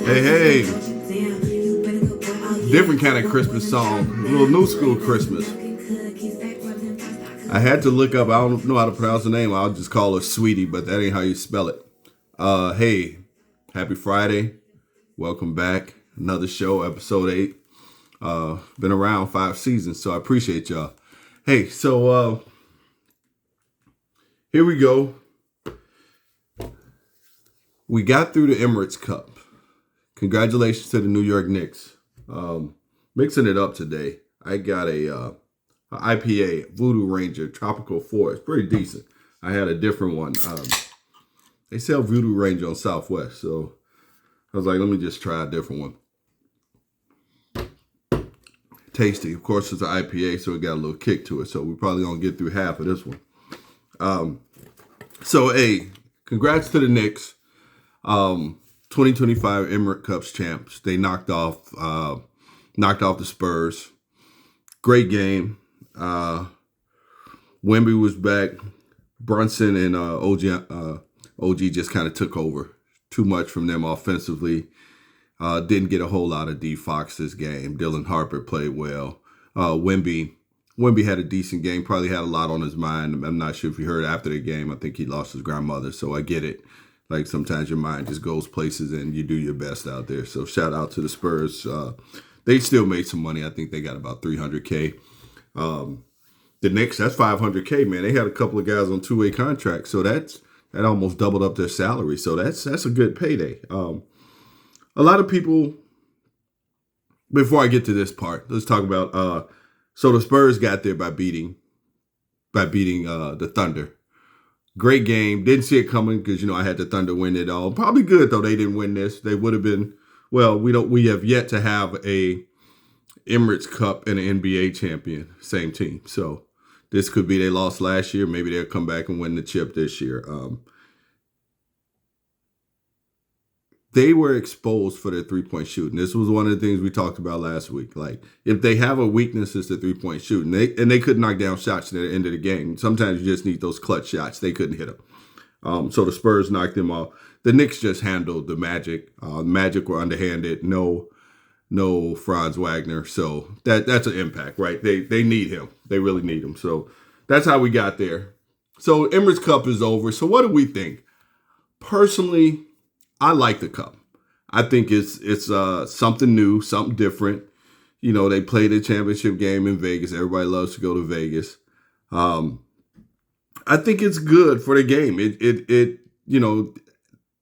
Hey, hey. Different kind of Christmas song. A little new school Christmas. I had to look up, I don't know how to pronounce the name. I'll just call her Sweetie, but that ain't how you spell it. Hey, happy Friday. Welcome back. Another show, episode 8. Been around 5 seasons, so I appreciate y'all. Hey, so here we go. We got through the Emirates Cup. Congratulations to the New York Knicks. Mixing it up today. I got a IPA, Voodoo Ranger, Tropical Forest. Pretty decent. I had a different one. They sell Voodoo Ranger on Southwest, so I was like, let me just try a different one. Tasty. Of course, it's an IPA, so it got a little kick to it. So we're probably going to get through half of this one. Hey, congrats to the Knicks. 2025 Emirates Cups champs. They knocked off the Spurs. Great game. Wemby was back. Brunson and OG just kind of took over. Too much from them offensively. Didn't get a whole lot of D Fox this game. Dylan Harper played well. Wemby had a decent game. Probably had a lot on his mind. I'm not sure if you heard after the game. I think he lost his grandmother, so I get it. Like sometimes your mind just goes places and you do your best out there. So shout out to the Spurs. They still made some money. I think they got about $300K. The Knicks, that's $500K, man. They had a couple of guys on 2-way contracts, so that almost doubled up their salary. So that's a good payday. A lot of people. Before I get to this part, let's talk about. So the Spurs got there by beating the Thunder. Great game. Didn't see it coming because, I had the Thunder win it all. Probably good, though, they didn't win this. They would have been, we have yet to have a Emirates Cup and an NBA champion, same team. So this could be they lost last year. Maybe they'll come back and win the chip this year. They were exposed for their three-point shooting. This was one of the things we talked about last week. Like, if they have a weakness, it's the three-point shooting. They could knock down shots at the end of the game. Sometimes you just need those clutch shots. They couldn't hit them. So the Spurs knocked them off. The Knicks just handled the Magic. Magic were underhanded. No Franz Wagner. So that's an impact, right? They need him. They really need him. So that's how we got there. So Emirates Cup is over. So what do we think? Personally, I like the Cup. I think it's something new, something different. They played a championship game in Vegas. Everybody loves to go to Vegas. I think it's good for the game.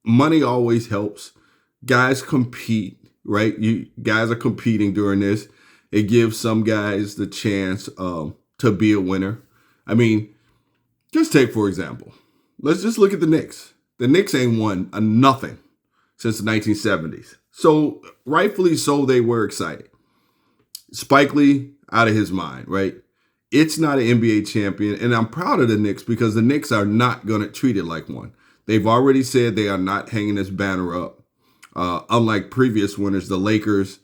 Money always helps. Guys compete, right? Guys are competing during this. It gives some guys the chance to be a winner. I mean, just take, for example, let's just look at the Knicks. The Knicks ain't won nothing since the 1970s. So rightfully so, they were excited. Spike Lee, out of his mind, right? It's not an NBA champion, and I'm proud of the Knicks because the Knicks are not going to treat it like one. They've already said they are not hanging this banner up. Unlike previous winners, the Lakers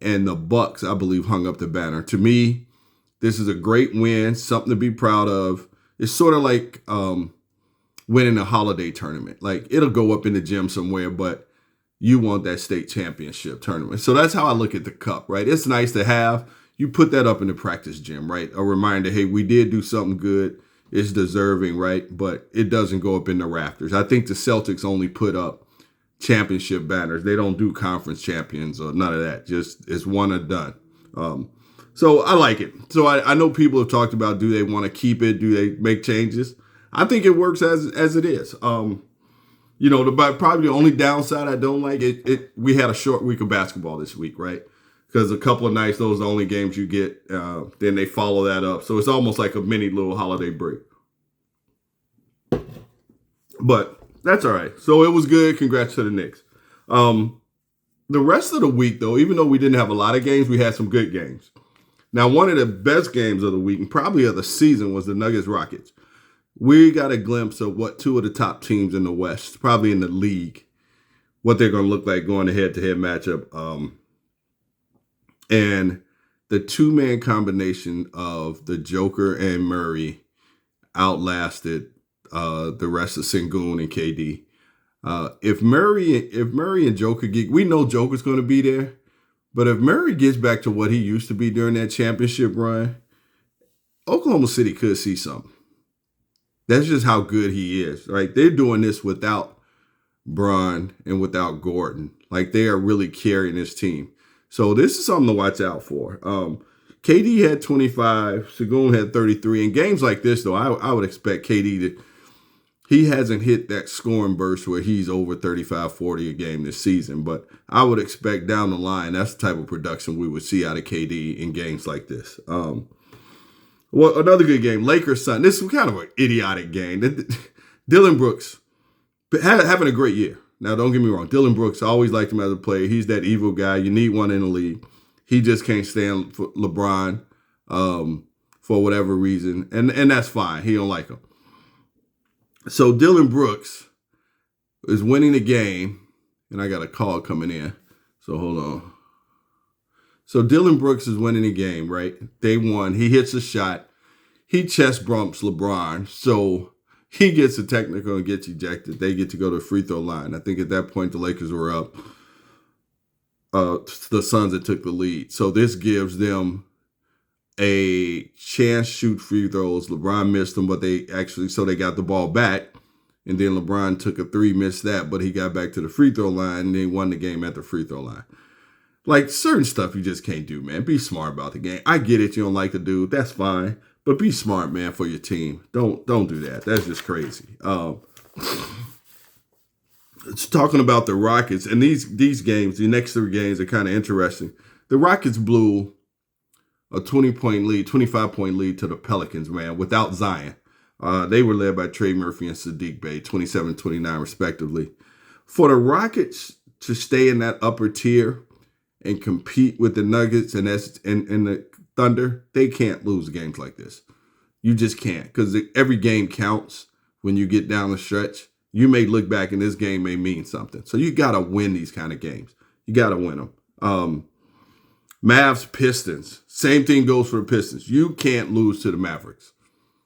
and the Bucks, I believe, hung up the banner. To me, this is a great win, something to be proud of. It's sort of like winning a holiday tournament. Like, it'll go up in the gym somewhere, but you want that state championship tournament. So that's how I look at the Cup, right? It's nice to have. You put that up in the practice gym, right? A reminder, hey, we did do something good. It's deserving, right? But it doesn't go up in the rafters. I think the Celtics only put up championship banners. They don't do conference champions or none of that. Just it's one and done. So I like it. So I know people have talked about, do they want to keep it? Do they make changes? I think it works as it is. Probably the only downside I don't like we had a short week of basketball this week, right? Because a couple of nights, those are the only games you get. Then they follow that up. So it's almost like a mini little holiday break. But that's all right. So it was good. Congrats to the Knicks. The rest of the week, though, even though we didn't have a lot of games, we had some good games. Now, one of the best games of the week and probably of the season was the Nuggets-Rockets. We got a glimpse of what two of the top teams in the West, probably in the league, what they're going to look like going to head-to-head matchup. And the two-man combination of the Joker and Murray outlasted the rest of Sengun and KD. If Murray and Joker get, we know Joker's going to be there, but if Murray gets back to what he used to be during that championship run, Oklahoma City could see something. That's just how good he is, right? They're doing this without Bron and without Gordon. Like, they are really carrying this team. So this is something to watch out for. KD had 25, Sengun had 33. In games like this, though, I would expect KD to, he hasn't hit that scoring burst where he's over 35, 40 a game this season. But I would expect down the line, that's the type of production we would see out of KD in games like this. Well, another good game, Lakers Sun. This was kind of an idiotic game. Dillon Brooks having a great year. Now, don't get me wrong. Dillon Brooks, I always liked him as a player. He's that evil guy. You need one in the league. He just can't stand for LeBron for whatever reason. And that's fine. He don't like him. So Dillon Brooks is winning the game. And I got a call coming in. So hold on. So Dillon Brooks is winning the game, right? They won. He hits a shot. He chest bumps LeBron. So he gets a technical and gets ejected. They get to go to the free throw line. I think at that point the Lakers were up. The Suns that took the lead. So this gives them a chance to shoot free throws. LeBron missed them, but they got the ball back. And then LeBron took a three, missed that, but he got back to the free throw line and they won the game at the free throw line. Like, certain stuff you just can't do, man. Be smart about the game. I get it. You don't like the dude. That's fine. But be smart, man, for your team. Don't do that. That's just crazy. It's talking about the Rockets. And these games, the next three games are kind of interesting. The Rockets blew a 20-point lead, 25-point lead to the Pelicans, man, without Zion. They were led by Trey Murphy and Sadiq Bey, 27-29 respectively. For the Rockets to stay in that upper tier and compete with the Nuggets and the Thunder, they can't lose games like this. You just can't, because every game counts when you get down the stretch. You may look back and this game may mean something. So you got to win these kind of games. You got to win them. Mavs, Pistons. Same thing goes for the Pistons. You can't lose to the Mavericks.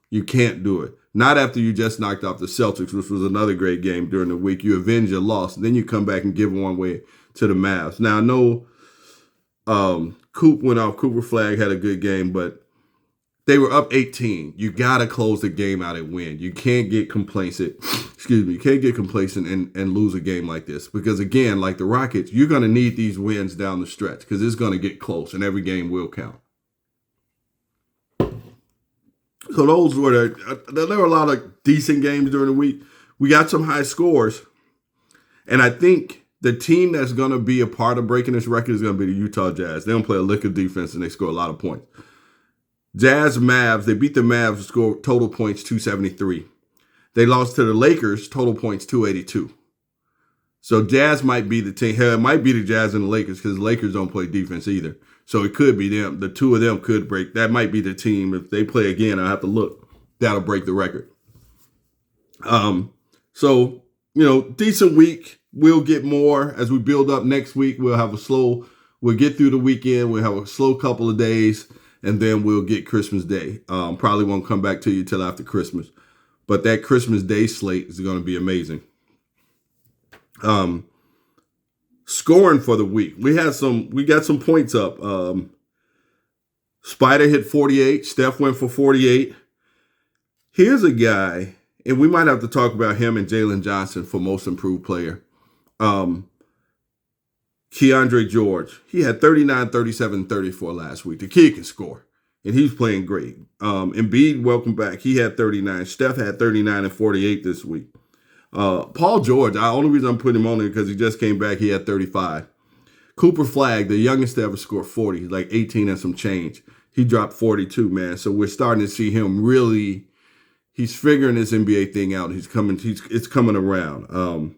You can't do it. Not after you just knocked off the Celtics, which was another great game during the week. You avenge your loss. And then you come back and give one way to the Mavs. Now, I know Coop went off. Cooper Flag had a good game, but they were up 18. You got to close the game out and win. You can't get complacent. You can't get complacent and lose a game like this. Because, again, like the Rockets, you're going to need these wins down the stretch because it's going to get close and every game will count. So those were there were a lot of decent games during the week. We got some high scores. And I think the team that's going to be a part of breaking this record is going to be the Utah Jazz. They don't play a lick of defense and they score a lot of points. Jazz Mavs, they beat the Mavs, scored total points 273. They lost to the Lakers, total points 282. So Jazz might be the team. Hell, it might be the Jazz and the Lakers because the Lakers don't play defense either. So it could be them. The two of them could break. That might be the team. If they play again, I'll have to look. That'll break the record. So, decent week. We'll get more as we build up next week. We'll get through the weekend. We'll have a slow couple of days, and then we'll get Christmas Day. Probably won't come back to you till after Christmas. But that Christmas Day slate is going to be amazing. Scoring for the week. We got some points up. Spider hit 48. Steph went for 48. Here's a guy, and we might have to talk about him and Jalen Johnson for most improved player. Keandre George. He had 39, 37, 34 last week. The kid can score, and he's playing great. Embiid, welcome back. He had 39. Steph had 39 and 48 this week. Paul George, the only reason I'm putting him on there because he just came back. He had 35. Cooper Flag, the youngest to ever score 40, like 18 and some change. He dropped 42, man. So we're starting to see him really. He's figuring this NBA thing out. It's coming around.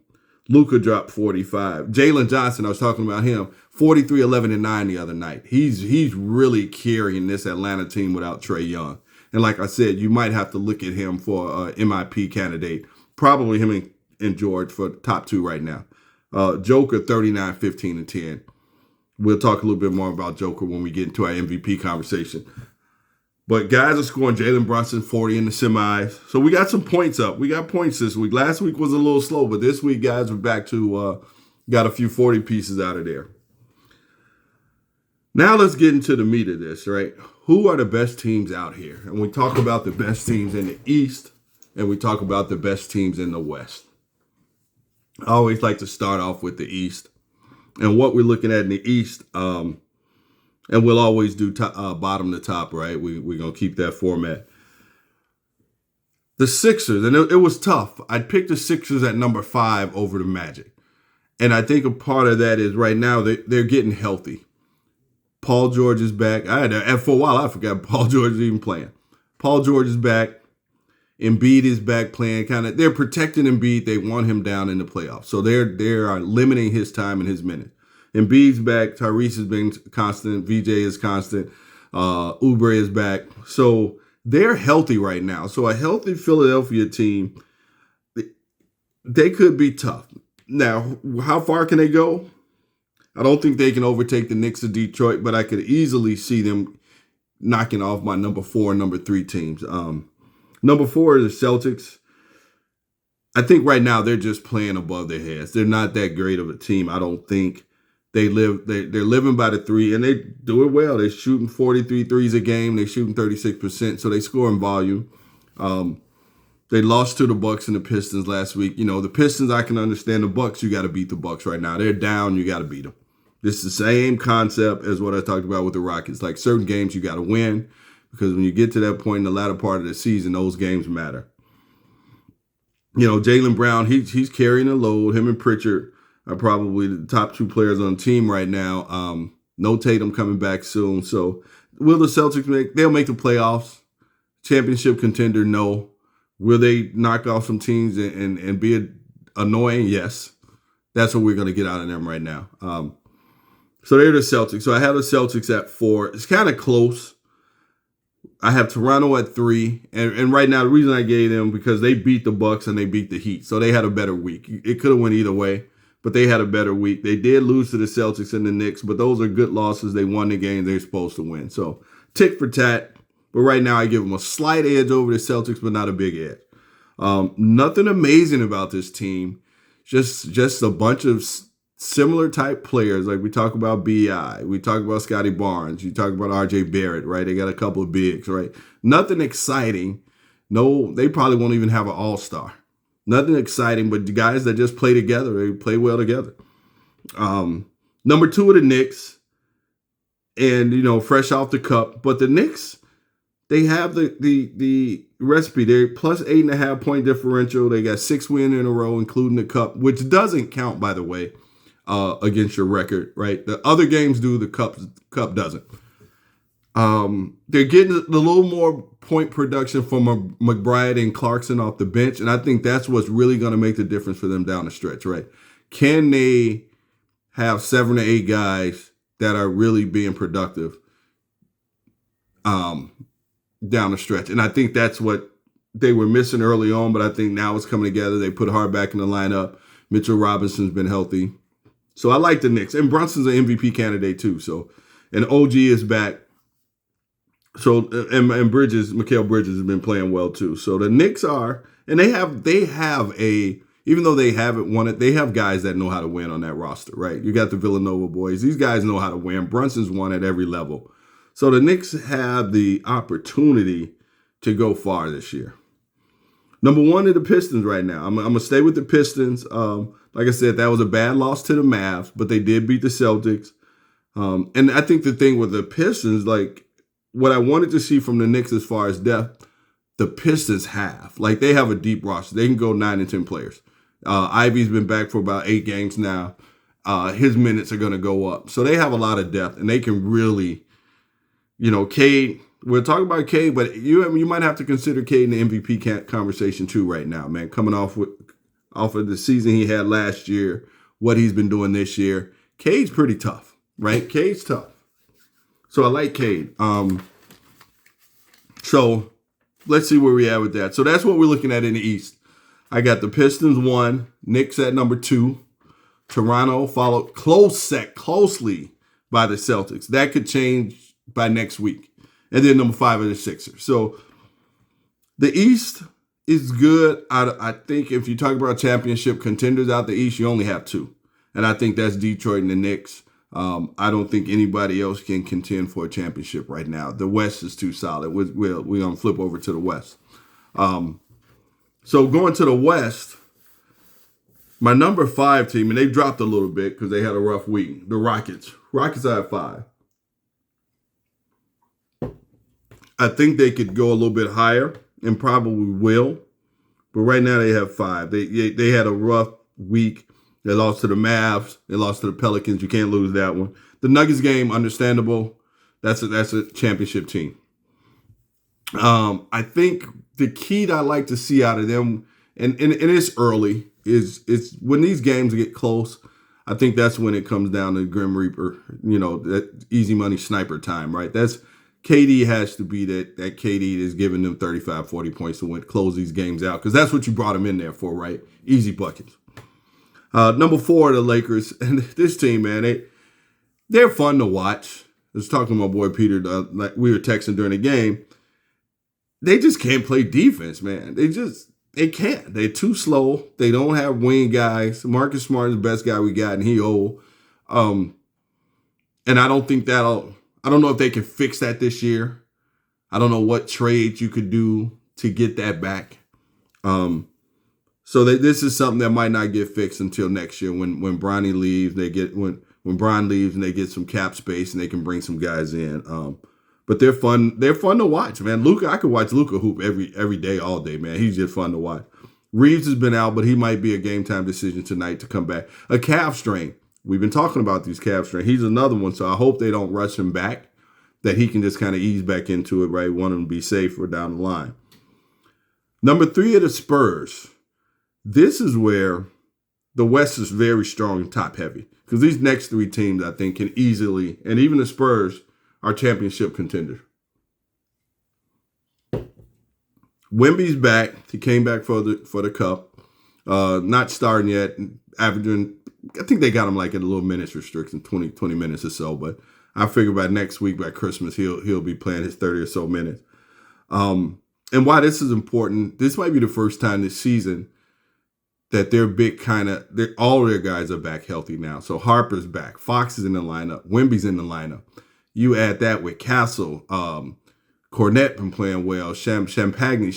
Luka dropped 45. Jalen Johnson, I was talking about him, 43, 11, and 9 the other night. He's really carrying this Atlanta team without Trae Young. And like I said, you might have to look at him for an MIP candidate. Probably him and George for top two right now. Joker, 39, 15, and 10. We'll talk a little bit more about Joker when we get into our MVP conversation. But guys are scoring Jalen Brunson 40 in the semis. So we got some points up. We got points this week. Last week was a little slow, but this week, guys, we're back to got a few 40 pieces out of there. Now let's get into the meat of this, right? Who are the best teams out here? And we talk about the best teams in the East, and we talk about the best teams in the West. I always like to start off with the East. And what we're looking at in the East, and we'll always do bottom to top, right? We're going to keep that format. The Sixers, and it was tough. I'd pick the Sixers at number 5 over the Magic. And I think a part of that is right now they're getting healthy. Paul George is back. And for a while, I forgot Paul George is even playing. Paul George is back. Embiid is back playing. They're protecting Embiid. They want him down in the playoffs. So they are limiting his time and his minutes. Embiid's back. Tyrese has been constant. VJ is constant. Oubre is back. So they're healthy right now. So a healthy Philadelphia team, they could be tough. Now, how far can they go? I don't think they can overtake the Knicks of Detroit, but I could easily see them knocking off my number 4 and number 3 teams. Number 4 is the Celtics. I think right now they're just playing above their heads. They're not that great of a team. I don't think they're living by the 3, and they do it well. They're shooting 43 threes a game. They're shooting 36%, so they score in volume. They lost to the Bucks and the Pistons last week. You know, the Pistons, I can understand. The Bucks, you got to beat the Bucks right now. They're down. You got to beat them. This is the same concept as what I talked about with the Rockets. Like certain games you got to win because when you get to that point in the latter part of the season, those games matter. You know, Jaylen Brown, he's carrying the load. Him and Pritchard are probably the top 2 players on the team right now. No Tatum coming back soon. So will the Celtics they'll make the playoffs? Championship contender? No. Will they knock off some teams and be annoying? Yes. That's what we're going to get out of them right now. So they're the Celtics. So I have the Celtics at 4. It's kind of close. I have Toronto at 3. And right now, the reason I gave them, because they beat the Bucks and they beat the Heat. So they had a better week. It could have went either way, but they had a better week. They did lose to the Celtics and the Knicks, but those are good losses. They won the game they're supposed to win. So tick for tat. But right now, I give them a slight edge over the Celtics, but not a big edge. Nothing amazing about this team. Just a bunch of similar type players. Like we talk about B.I., we talk about Scotty Barnes, you talk about R.J. Barrett, right? They got a couple of bigs, right? Nothing exciting. No, they probably won't even have an all-star. Nothing exciting, but the guys that just play together, they play well together. Number 2 of the Knicks, and, you know, fresh off the cup. But the Knicks, they have the recipe. They're plus 8.5 point differential. They got 6 wins in a row, including the cup, which doesn't count, by the way, against your record, right? The other games do, the cup doesn't. They're getting a little more point production from McBride and Clarkson off the bench, and I think that's what's really going to make the difference for them down the stretch, right? Can they have 7 to 8 guys that are really being productive down the stretch? And I think that's what they were missing early on, but I think now it's coming together. They put Hart back in the lineup. Mitchell Robinson's been healthy. So I like the Knicks. And Brunson's an MVP candidate too. So, and OG is back. So, and Bridges, Mikal Bridges has been playing well too. So the Knicks are, and they have even though they haven't won it, they have guys that know how to win on that roster, right? You got the Villanova boys. These guys know how to win. Brunson's won at every level. So the Knicks have the opportunity to go far this year. Number 1 are the Pistons right now. I'm going to stay with the Pistons. Like I said, that was a bad loss to the Mavs, but they did beat the Celtics. And I think the thing with the Pistons, like what I wanted to see from the Knicks as far as depth, the Pistons have. Like they have a deep roster. They can go 9 and 10 players. Ivy's been back for about 8 games now. His minutes are going to go up. So they have a lot of depth, and they can really, you know, Cade, we're talking about Cade, but you might have to consider Cade in the MVP conversation too right now, man. Coming off of the season he had last year, what he's been doing this year. Cade's pretty tough, right? Cade's tough. So I like Cade. So let's see where we are with that. So that's what we're looking at in the East. I got the Pistons 1, Knicks at number 2, Toronto followed closely by the Celtics. That could change by next week. And then number 5 are the Sixers. So the East is good. I think if you talk about championship contenders out the East, you only have 2. And I think that's Detroit and the Knicks. I don't think anybody else can contend for a championship right now. The West is too solid. We're going to flip over to the West. So going to the West, my number 5 team, and they dropped a little bit because they had a rough week, the Rockets. Rockets are at 5. I think they could go a little bit higher and probably will. But right now they have 5. They had a rough week. They lost to the Mavs. They lost to the Pelicans. You can't lose that one. The Nuggets game, understandable. That's a championship team. I think the key that I like to see out of them, and it's early, is when these games get close, I think that's when it comes down to Grim Reaper, that easy money sniper time, right? That's KD has to be that KD is giving them 35, 40 points to close these games out, because that's what you brought him in there for, right? Easy buckets. Number 4, the Lakers. And this team, man, they're fun to watch. I was talking to my boy Peter, like we were texting during the game. They just can't play defense, man. They can't. They're too slow. They don't have wing guys. Marcus Smart is the best guy we got, and he old. And I don't think I don't know if they can fix that this year. I don't know what trades you could do to get that back. So this is something that might not get fixed until next year when Bronny leaves. When Bron leaves and they get some cap space and they can bring some guys in. But they're fun. They're fun to watch, man. Luka, I could watch Luka hoop every day, all day, man. He's just fun to watch. Reeves has been out, but he might be a game time decision tonight to come back. A calf strain. We've been talking about these calf strain. He's another one, so I hope they don't rush him back, that he can just kind of ease back into it, right? Want him to be safer down the line. Number 3 are the Spurs. This is where the West is very strong and top heavy, because these next 3 teams, I think, can easily, and even the Spurs, are championship contenders. Wemby's back. He came back for the cup. Not starting yet, averaging, I think they got him like at a little minutes restriction, 20 minutes or so. But I figure by next week, by Christmas, he'll be playing his 30 or so minutes. And why this is important, this might be the first time this season that all their guys are back healthy now. So Harper's back. Fox is in the lineup. Wemby's in the lineup. You add that with Castle, Cornette been playing well, Champagne.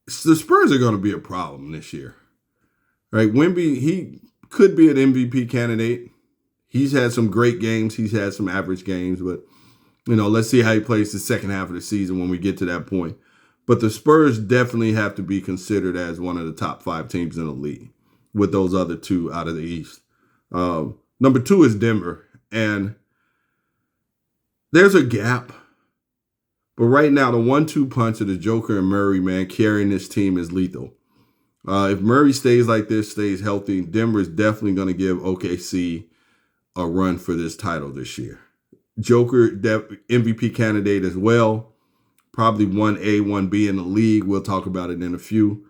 The Spurs are going to be a problem this year, right? Wemby, he could be an MVP candidate. He's had some great games. He's had some average games, but let's see how he plays the second half of the season when we get to that point. But the Spurs definitely have to be considered as one of the top 5 teams in the league with those other 2 out of the East. Number 2 is Denver. And there's a gap. But right now, the 1-2 punch of the Joker and Murray, man, carrying this team is lethal. If Murray stays like this, stays healthy, Denver is definitely going to give OKC a run for this title this year. Joker, MVP candidate as well. Probably 1A, 1B in the league. We'll talk about it in a few.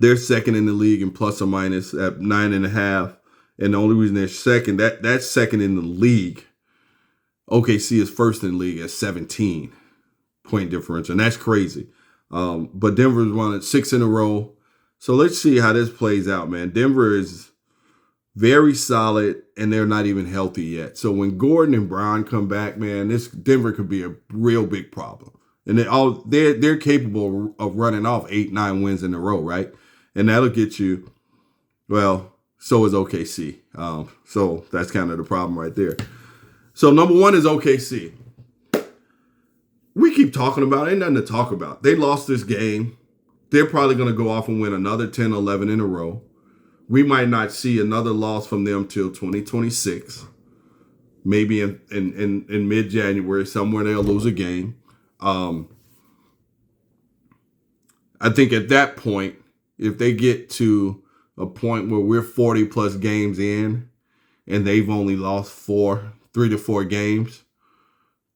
They're second in the league in plus or minus at 9.5. And the only reason they're second, that's second in the league. OKC is first in the league at 17 point difference, and that's crazy. But Denver's won it 6 in a row. So let's see how this plays out, man. Denver is very solid, and they're not even healthy yet. So when Gordon and Brown come back, man, this Denver could be a real big problem. And they're capable of running off 8, 9 wins in a row, right? And that'll get you, well, so is OKC. So that's kind of the problem right there. So number 1 is OKC. We keep talking about it. Ain't nothing to talk about. They lost this game. They're probably going to go off and win another 10, 11 in a row. We might not see another loss from them till 2026. Maybe in mid-January, somewhere they'll lose a game. I think at that point, if they get to a point where we're 40 plus games in and they've only lost 3 to 4 games,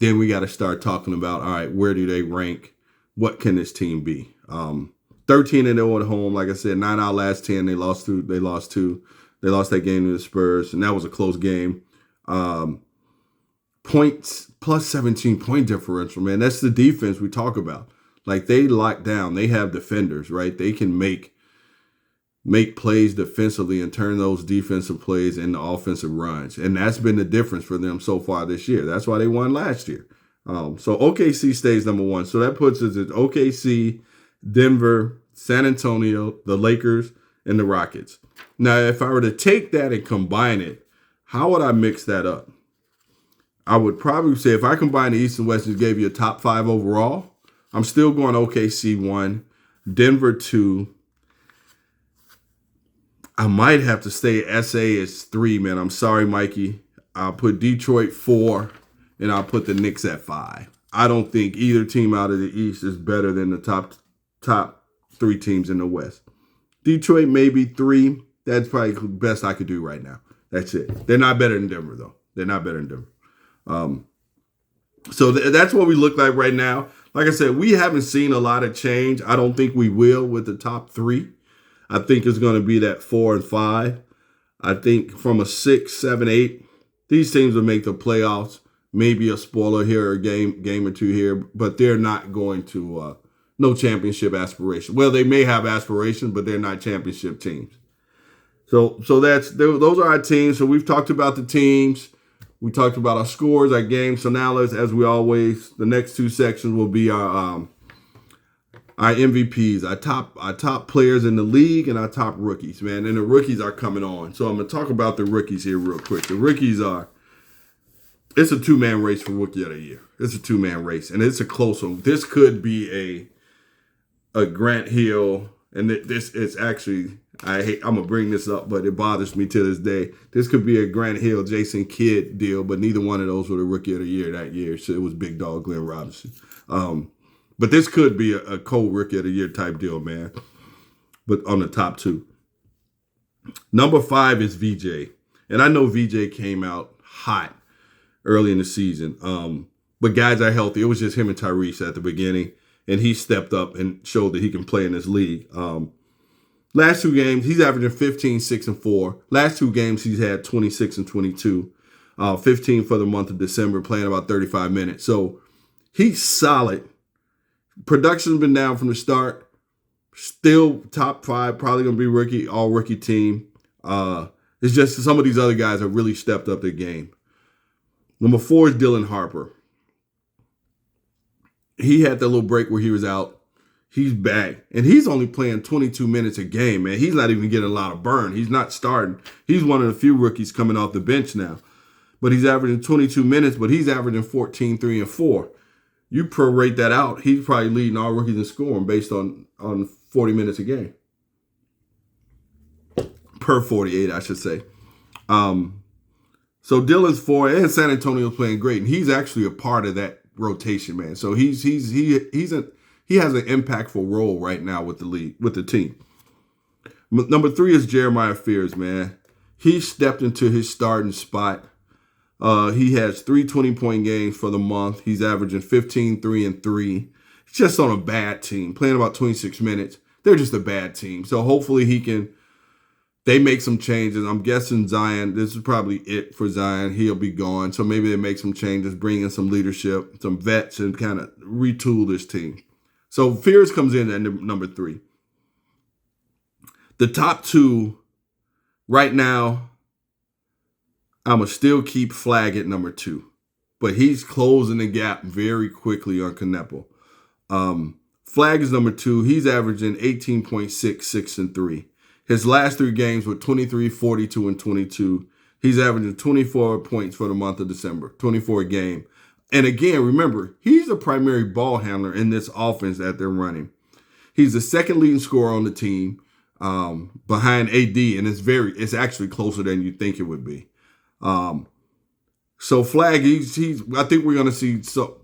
then we got to start talking about, all right, where do they rank? What can this team be? 13-0 at home. Like I said, 9 out of last 10 they lost to. They lost that game to the Spurs, and that was a close game. Points plus 17 point differential, man. That's the defense we talk about. Like, they lock down. They have defenders, right? They can make plays defensively and turn those defensive plays into offensive runs. And that's been the difference for them so far this year. That's why they won last year. So OKC stays number one. So that puts us at OKC, Denver, San Antonio, the Lakers, and the Rockets. Now, if I were to take that and combine it, how would I mix that up? I would probably say if I combine the East and West and gave you a top 5 overall, I'm still going OKC 1, Denver 2. I might have to stay SA as 3, man. I'm sorry, Mikey. I'll put Detroit 4, and I'll put the Knicks at 5. I don't think either team out of the East is better than the top 3 teams in the West. Detroit maybe 3. That's probably the best I could do right now. That's it. They're not better than Denver, though. They're not better than Denver. So that's what we look like right now. Like I said, we haven't seen a lot of change. I don't think we will with the top 3. I think it's going to be that 4 and 5. I think from a 6, 7, 8, these teams will make the playoffs. Maybe a spoiler here, a game or 2 here, but they're not going to no championship aspiration. Well, they may have aspirations, but they're not championship teams. So those are our teams. So we've talked about the teams. We talked about our scores, our games. So now as we always, the next 2 sections will be our MVPs, our top players in the league, and our top rookies, man. And the rookies are coming on. So I'm going to talk about the rookies here real quick. The rookies it's a 2-man race for Rookie of the Year. It's a 2-man race, and it's a close one. This could be a Grant Hill, and this is actually, I'm going to bring this up, but it bothers me to this day. This could be a Grant Hill, Jason Kidd deal, but neither one of those were the Rookie of the Year that year. So it was Big Dog Glenn Robinson. But this could be a co-Rookie of the Year type deal, man. But on the top 2. Number 5 is VJ. And I know VJ came out hot early in the season. But guys are healthy. It was just him and Tyrese at the beginning. And he stepped up and showed that he can play in this league. Last 2 games, he's averaging 15, 6, and 4. Last 2 games, he's had 26 and 22. 15 for the month of December, playing about 35 minutes. So he's solid. Production's been down from the start. Still top 5, probably going to be all rookie team. It's just some of these other guys have really stepped up their game. Number 4 is Dylan Harper. He had that little break where he was out. He's back. And he's only playing 22 minutes a game, man. He's not even getting a lot of burn. He's not starting. He's one of the few rookies coming off the bench now. But he's averaging 22 minutes, but he's averaging 14, 3, and 4. You prorate that out, he's probably leading all rookies in scoring based on 40 minutes a game. Per 48, I should say. So Dylan's 4, and San Antonio's playing great, and he's actually a part of that rotation, man. So he has an impactful role right now with the league, with the team. Number 3 is Jeremiah Fears, man. He stepped into his starting spot. He has 3 20-point games for the month. He's averaging 15, 3, and 3. He's just on a bad team, playing about 26 minutes. They're just a bad team. So hopefully they make some changes. I'm guessing Zion, this is probably it for Zion. He'll be gone. So maybe they make some changes, bring in some leadership, some vets, and kind of retool this team. So Fears comes in at number 3. The top 2 right now, I'm going to still keep Flag at number 2. But he's closing the gap very quickly on Canepo. Flag is number 2. He's averaging 18.6, 6, and 3. His last 3 games were 23, 42, and 22. He's averaging 24 points for the month of December, 24 a game. And again, remember, he's a primary ball handler in this offense that they're running. He's the second leading scorer on the team behind AD, and it's actually closer than you think it would be. So Flag, I think we're going to see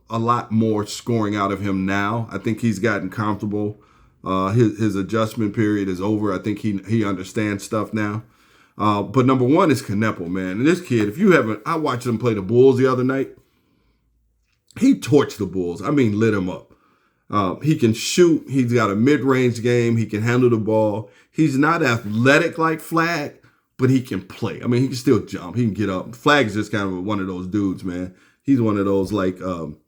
a lot more scoring out of him now. I think he's gotten comfortable. His adjustment period is over. I think he understands stuff now. But number 1 is Canepo, man. And this kid, I watched him play the Bulls the other night. He torched the Bulls. I mean, lit him up. He can shoot. He's got a mid-range game. He can handle the ball. He's not athletic like Flag, but he can play. I mean, he can still jump. He can get up. Flag's just kind of one of those dudes, man. He's one of those like I'm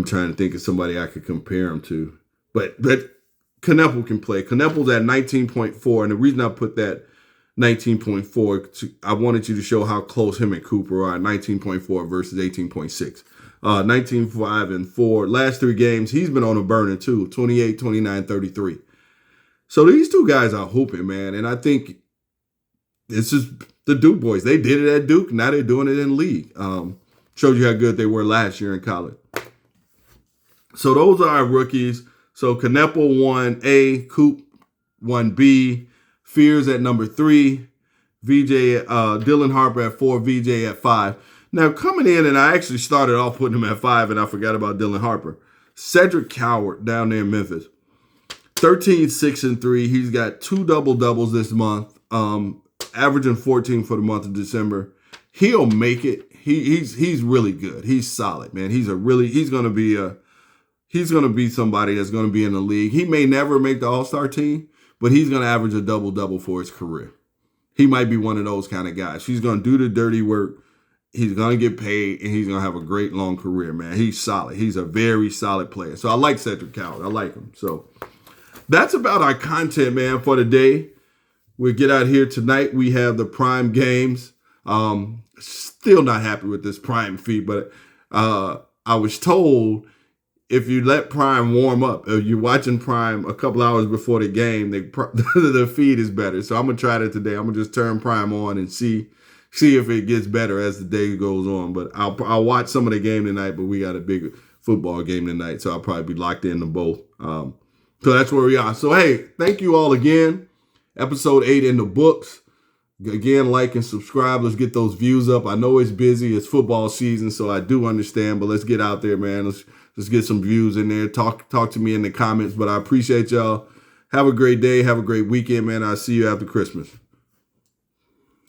trying to think of somebody I could compare him to, but Kneppel can play. Kneppel's at 19.4, and the reason I put that 19.4, I wanted you to show how close him and Cooper are. 19.4 versus 18.6. 19.5 and 4. Last 3 games, he's been on a burner too. 28, 29, 33. So these two guys are hooping, man. And I think this is the Duke boys. They did it at Duke. Now they're doing it in league. Showed you how good they were last year in college. So those are our rookies. So Kneppel 1A, Coop 1B, Fears at number 3, VJ, Dylan Harper at 4, VJ at 5. Now coming in, and I actually started off putting him at 5, and I forgot about Dylan Harper. Cedric Coward down there in Memphis. 13, 6, and 3. He's got 2 double-doubles this month, averaging 14 for the month of December. He'll make it. He's really good. He's solid, man. He's gonna be somebody that's gonna be in the league. He may never make the All-Star team, but he's gonna average a double-double for his career. He might be one of those kind of guys. He's gonna do the dirty work. He's gonna get paid, and he's gonna have a great long career, man. He's solid. He's a very solid player. So I like Cedric Coward. I like him. So that's about our content, man, for today. We'll get out here tonight. We have the Prime games. Still not happy with this Prime feed, but I was told if you let Prime warm up, if you're watching Prime a couple hours before the game, the feed is better. So I'm gonna try that today. I'm gonna just turn Prime on and see if it gets better as the day goes on. But I'll watch some of the game tonight. But we got a big football game tonight, so I'll probably be locked into both. So that's where we are. So hey, thank you all again. Episode 8 in the books. Again, like and subscribe. Let's get those views up. I know it's busy. It's football season, so I do understand. But let's get out there, man. Let's get some views in there. Talk to me in the comments. But I appreciate y'all. Have a great day. Have a great weekend, man. I'll see you after Christmas.